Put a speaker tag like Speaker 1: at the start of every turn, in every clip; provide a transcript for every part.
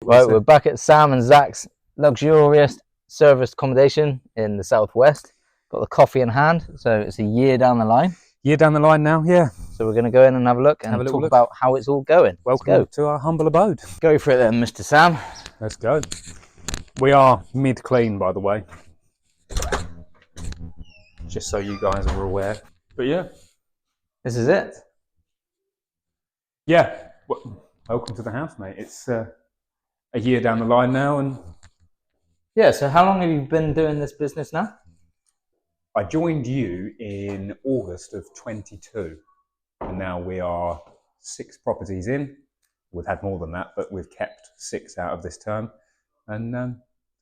Speaker 1: Right, we're back at Sam and Zach's luxurious serviced accommodation in the southwest. Got the coffee in hand, so it's a year down the line.
Speaker 2: Year down the line now, yeah.
Speaker 1: So we're going to go in and have a look and talk about how it's all going.
Speaker 2: Welcome to our humble abode.
Speaker 1: Go for it then, Mr. Sam.
Speaker 2: Let's go. We are mid-clean, by the way. Just so you guys are aware. But yeah.
Speaker 1: This is it?
Speaker 2: Yeah. Welcome to the house, mate. It's a year down the line now. And
Speaker 1: yeah, so how long have you been doing this business now?
Speaker 2: I joined you in August of 22. And now we are 6 properties in. We've had more than that, but we've kept 6 out of this term. And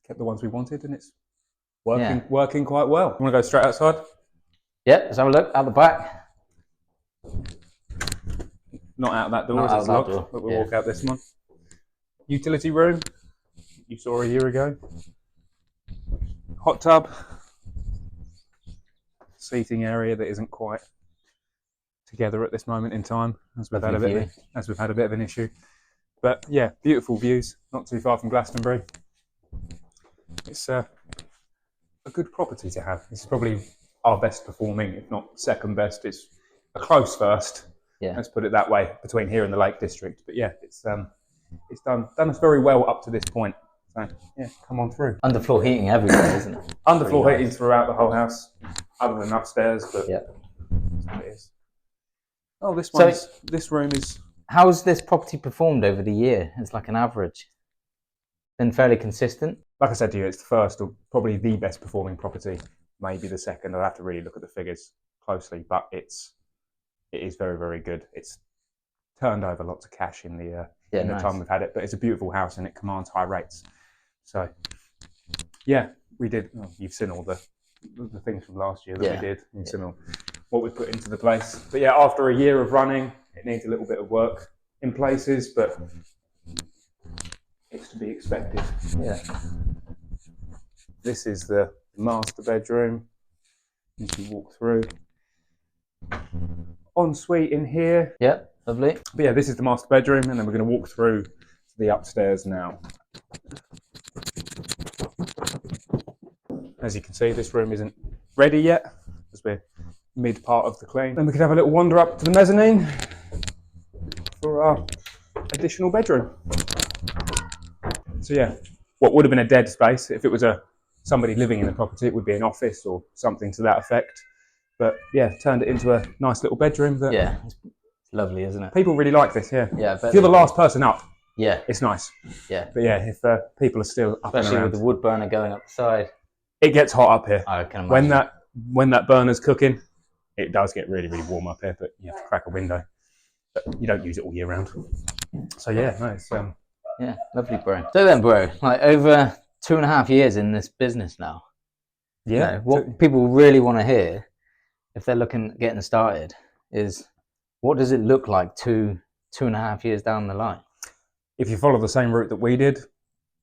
Speaker 2: kept the ones we wanted, and it's working quite well. You want to go straight outside?
Speaker 1: Yep, let's have a look out the back.
Speaker 2: Not out that door, it's locked, but we'll walk out this one. Utility room, you saw a year ago. Hot tub. Seating area that isn't quite together at this moment in time, as we've had a bit of an issue. But yeah, beautiful views, not too far from Glastonbury. It's a good property to have. It's probably our best performing, if not second best. It's a close first. Yeah. Let's put it that way, between here and the Lake District. But yeah, it's done us very well up to this point. So yeah, come on through.
Speaker 1: Underfloor heating everywhere, isn't it?
Speaker 2: Underfloor heating throughout the whole house, other than upstairs. But yeah, that's what it is. Oh, this room is.
Speaker 1: How's this property performed over the year? It's like an average. Been fairly consistent.
Speaker 2: Like I said to you, it's the first or probably the best performing property. Maybe the second. I'll have to really look at the figures closely, but it is very, very good. It's turned over lots of cash in the time we've had it, but it's a beautiful house and it commands high rates. So yeah, we did. Oh, you've seen all the things from last year that we did. You've seen all what we put into the place. But yeah, after a year of running, it needs a little bit of work in places, but it's to be expected.
Speaker 1: Yeah.
Speaker 2: This is the master bedroom. You can walk through. Ensuite in here.
Speaker 1: Yep, lovely.
Speaker 2: But yeah, this is the master bedroom, and then we're going to walk through to the upstairs now. As you can see, this room isn't ready yet, as we're mid part of the clean. Then we could have a little wander up to the mezzanine for our additional bedroom. So yeah, what would have been a dead space, if it was somebody living in the property, it would be an office or something to that effect. But yeah, turned it into a nice little bedroom.
Speaker 1: Yeah, it's lovely, isn't it?
Speaker 2: People really like this, yeah.
Speaker 1: Yeah.
Speaker 2: If you're the last person up,
Speaker 1: yeah,
Speaker 2: it's nice.
Speaker 1: Yeah.
Speaker 2: But yeah, if people are still up
Speaker 1: especially
Speaker 2: and around,
Speaker 1: with the wood burner going up the side,
Speaker 2: it gets hot up here.
Speaker 1: I can imagine.
Speaker 2: When that burner's cooking, it does get really, really warm up here. But you have to crack a window. But you don't use it all year round. So yeah, no, it's
Speaker 1: yeah, lovely, bro. So then, bro, like over 2.5 years in this business now.
Speaker 2: Yeah.
Speaker 1: What people really want to hear, if they're looking at getting started, is what does it look like 2.5 years down the line?
Speaker 2: If you follow the same route that we did,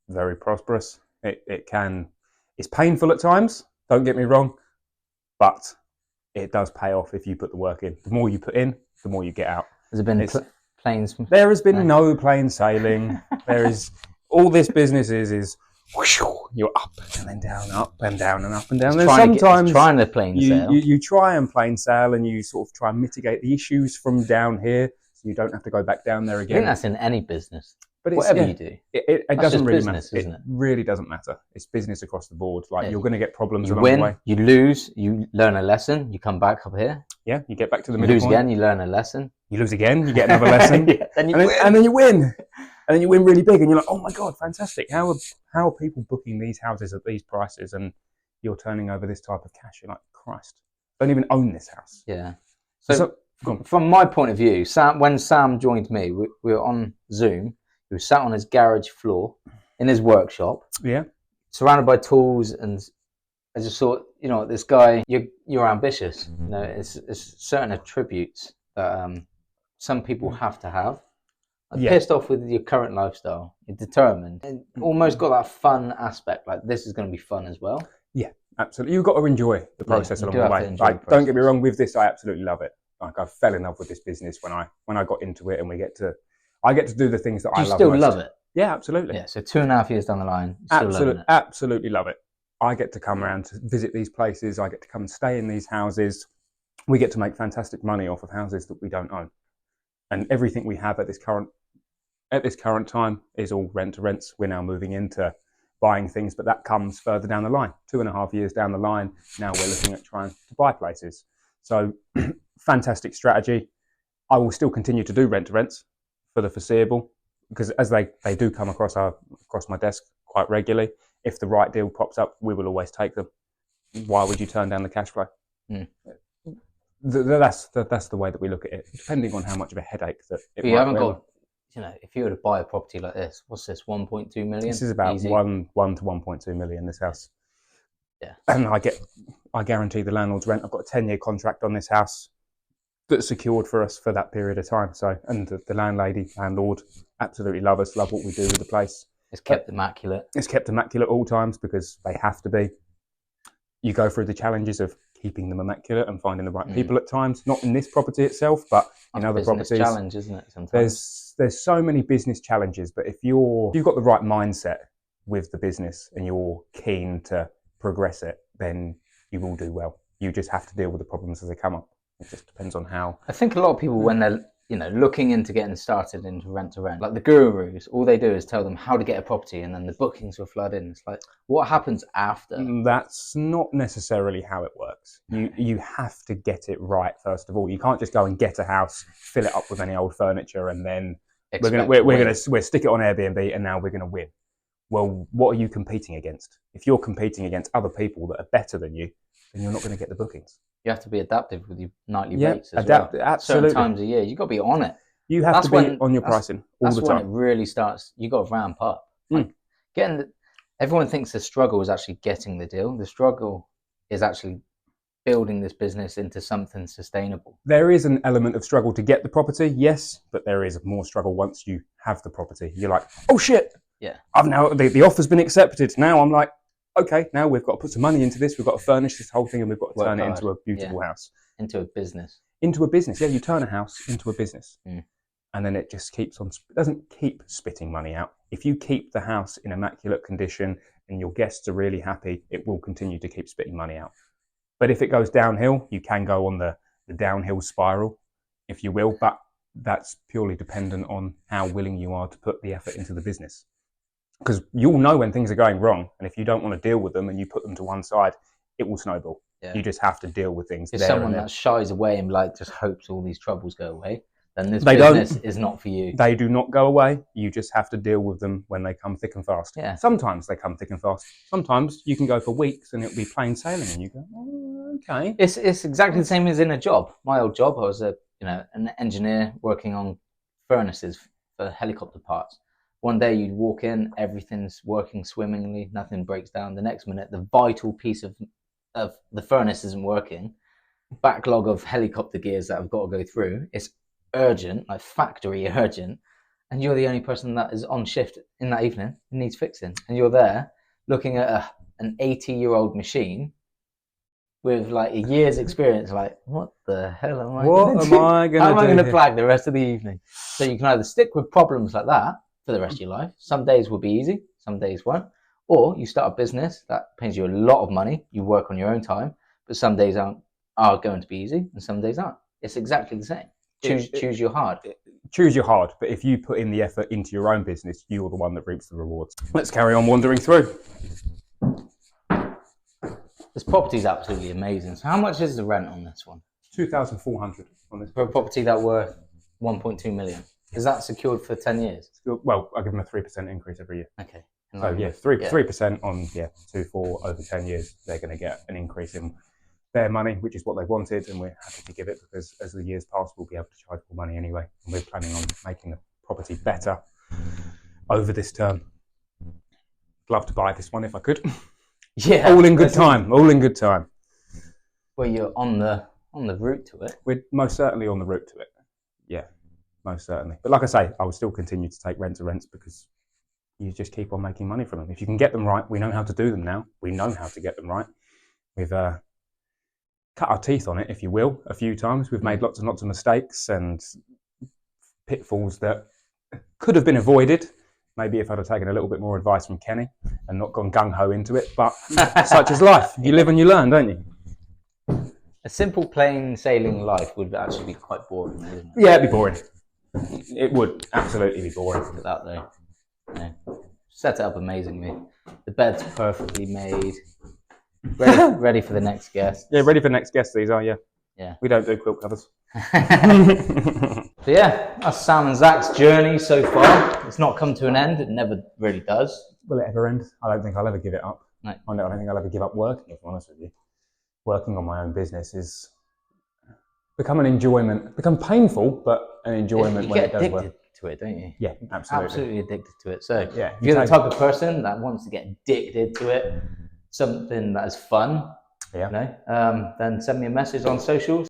Speaker 2: very prosperous. It's painful at times, don't get me wrong, but it does pay off if you put the work in. The more you put in, the more you get out.
Speaker 1: Has it been planes?
Speaker 2: There has been no plain sailing. There is, all this business is whoosh, you're up and then down, up and down and up and down. And sometimes
Speaker 1: trying to plain sail.
Speaker 2: You try and plain sail, and you sort of try and mitigate the issues from down here, so you don't have to go back down there again.
Speaker 1: I think that's in any business.
Speaker 2: But
Speaker 1: whatever you do,
Speaker 2: it doesn't really
Speaker 1: business,
Speaker 2: matter.
Speaker 1: Isn't it?
Speaker 2: Really doesn't matter. It's business across the board. Like you're going to get problems
Speaker 1: you
Speaker 2: along
Speaker 1: win,
Speaker 2: the way.
Speaker 1: You lose, you learn a lesson. You come back up here.
Speaker 2: Yeah, you get back to the
Speaker 1: middle.
Speaker 2: You
Speaker 1: lose again, you learn a lesson.
Speaker 2: You lose again, you get another lesson.
Speaker 1: Yeah, and
Speaker 2: then you win. And then you win really big, and you're like, oh my god, fantastic! How are people booking these houses at these prices, and you're turning over this type of cash? You're like, Christ, I don't even own this house.
Speaker 1: Yeah. So from my point of view, when Sam joined me, we were on Zoom. He was sat on his garage floor in his workshop. Yeah. Surrounded by tools, and I just thought, this guy, you're ambitious. It's certain attributes that some people have to have. I'm pissed off with your current lifestyle. You're determined. And almost got that fun aspect. Like, this is going to be fun as well.
Speaker 2: Yeah, absolutely. You've got to enjoy the process along the way. Like, don't get me wrong, with this, I absolutely love it. Like, I fell in love with this business when I got into it, and I get to do the things that I love.
Speaker 1: Do you still love it?
Speaker 2: Yeah, absolutely.
Speaker 1: Yeah, so 2.5 years down the line, still loving it.
Speaker 2: Absolutely love it. I get to come around to visit these places. I get to come and stay in these houses. We get to make fantastic money off of houses that we don't own. And everything we have at this current time is all rent to rents. We're now moving into buying things, but that comes further down the line. 2.5 years down the line, now we're looking at trying to buy places. So fantastic strategy. I will still continue to do rent to rents for the foreseeable, because as they do come across my desk quite regularly. If the right deal pops up, we will always take them. Why would you turn down the cash flow? That's the way that we look at it, depending on how much of a headache that it. But you haven't got,
Speaker 1: if you were to buy a property like this, what's this, 1.2 million?
Speaker 2: This is about 1 to 1.2 million. This house.
Speaker 1: Yeah.
Speaker 2: And I guarantee the landlord's rent. I've got a 10-year contract on this house that's secured for us for that period of time. So, and the landlord, absolutely love us, love what we do with the place.
Speaker 1: It's kept immaculate.
Speaker 2: It's kept immaculate all times because they have to be. You go through the challenges of keeping them immaculate and finding the right people at times. Not in this property itself, but in other properties. It's a
Speaker 1: challenge, isn't it? Sometimes
Speaker 2: there's so many business challenges, but if you've got the right mindset with the business and you're keen to progress it, then you will do well. You just have to deal with the problems as they come up. It just depends on how.
Speaker 1: I think a lot of people, when they're looking into getting started into rent to rent, like the gurus, all they do is tell them how to get a property, and then the bookings will flood in. It's like, what happens after?
Speaker 2: That's not necessarily how it works. You have to get it right first of all. You can't just go and get a house, fill it up with any old furniture, and then we're stick it on Airbnb, and now we're gonna win. Well, what are you competing against? If you're competing against other people that are better than you, then you're not going to get the bookings.
Speaker 1: You have to be adaptive with your nightly rates as well.
Speaker 2: Absolutely.
Speaker 1: Certain times a year, you've got to be on it.
Speaker 2: You have to be on your pricing all the time.
Speaker 1: That's when it really starts. You've got to ramp up. Everyone thinks the struggle is actually getting the deal. The struggle is actually building this business into something sustainable.
Speaker 2: There is an element of struggle to get the property, yes, but there is more struggle once you have the property. You're like, oh shit,
Speaker 1: yeah,
Speaker 2: I've now the offer's been accepted. Now I'm like, okay, now we've got to put some money into this. We've got to furnish this whole thing, and we've got to turn it into a beautiful house,
Speaker 1: into a business.
Speaker 2: Yeah, you turn a house into a business, and then it just keeps on. It doesn't keep spitting money out. If you keep the house in immaculate condition and your guests are really happy, it will continue to keep spitting money out. But if it goes downhill, you can go on the downhill spiral, if you will. But that's purely dependent on how willing you are to put the effort into the business. Because you'll know when things are going wrong, and if you don't want to deal with them and you put them to one side, it will snowball. Yeah. You just have to deal with things.
Speaker 1: If someone that shies away and just hopes all these troubles go away, then this business is not for you.
Speaker 2: They do not go away. You just have to deal with them when they come thick and fast.
Speaker 1: Yeah.
Speaker 2: Sometimes they come thick and fast. Sometimes you can go for weeks and it'll be plain sailing, and you go, oh, okay.
Speaker 1: It's exactly the same as in a job. My old job, I was an engineer working on furnaces for helicopter parts. One day you'd walk in, everything's working swimmingly, nothing breaks down. The next minute, the vital piece of the furnace isn't working. Backlog of helicopter gears that I've got to go through. It's urgent, like factory urgent. And you're the only person that is on shift in that evening. It needs fixing. And you're there looking at an 80-year-old machine with like a year's experience. Like, what the hell am I going to do? How am I going to flag the rest of the evening? So you can either stick with problems like that for the rest of your life. Some days will be easy, some days won't. Or you start a business that pays you a lot of money, you work on your own time, but some days are going to be easy and some days aren't. It's exactly the same. Choose your hard.
Speaker 2: Choose your hard, but if you put in the effort into your own business, you're the one that reaps the rewards. Let's carry on wandering through.
Speaker 1: This property's absolutely amazing. So how much is the rent on this one?
Speaker 2: 2,400 on this.
Speaker 1: For a property that worth 1.2 million. Is that secured for 10 years?
Speaker 2: Well, I give them a 3% increase every year.
Speaker 1: Okay.
Speaker 2: So yeah, 3% on 2-4 over 10 years. They're going to get an increase in their money, which is what they wanted, and we're happy to give it because as the years pass, we'll be able to charge more money anyway. And we're planning on making the property better over this term. Love to buy this one if I could.
Speaker 1: Yeah.
Speaker 2: All in good time. All in good time.
Speaker 1: Well, you're on the route to it.
Speaker 2: We're most certainly on the route to it. Yeah. Most certainly. But like I say, I will still continue to take rent to rents because you just keep on making money from them. If you can get them right, we know how to do them now. We know how to get them right. We've cut our teeth on it, if you will, a few times. We've made lots and lots of mistakes and pitfalls that could have been avoided Maybe if I'd have taken a little bit more advice from Kenny and not gone gung-ho into it, but such is life. You live and you learn, don't you?
Speaker 1: A simple, plain sailing life would actually be quite boring, wouldn't it?
Speaker 2: Yeah, it'd be boring. It would absolutely be boring.
Speaker 1: Look at that though. Yeah. Set it up amazingly. The bed's perfectly made. Ready for the next guest.
Speaker 2: Yeah, ready for the next guest, these are, yeah.
Speaker 1: Yeah.
Speaker 2: We don't do quilt covers.
Speaker 1: So yeah, that's Sam and Zach's journey so far. It's not come to an end. It never really does.
Speaker 2: Will it ever end? I don't think I'll ever give it up.
Speaker 1: No.
Speaker 2: I don't think I'll ever give up working, if I'm honest with you. Working on my own business is become an enjoyment. Become painful, but an enjoyment when it does work.
Speaker 1: You get addicted to it, don't you?
Speaker 2: Yeah, absolutely.
Speaker 1: Absolutely addicted to it. So
Speaker 2: yeah,
Speaker 1: if you're the type of person that wants to get addicted to it, something that is fun,
Speaker 2: yeah.
Speaker 1: then send me a message on socials.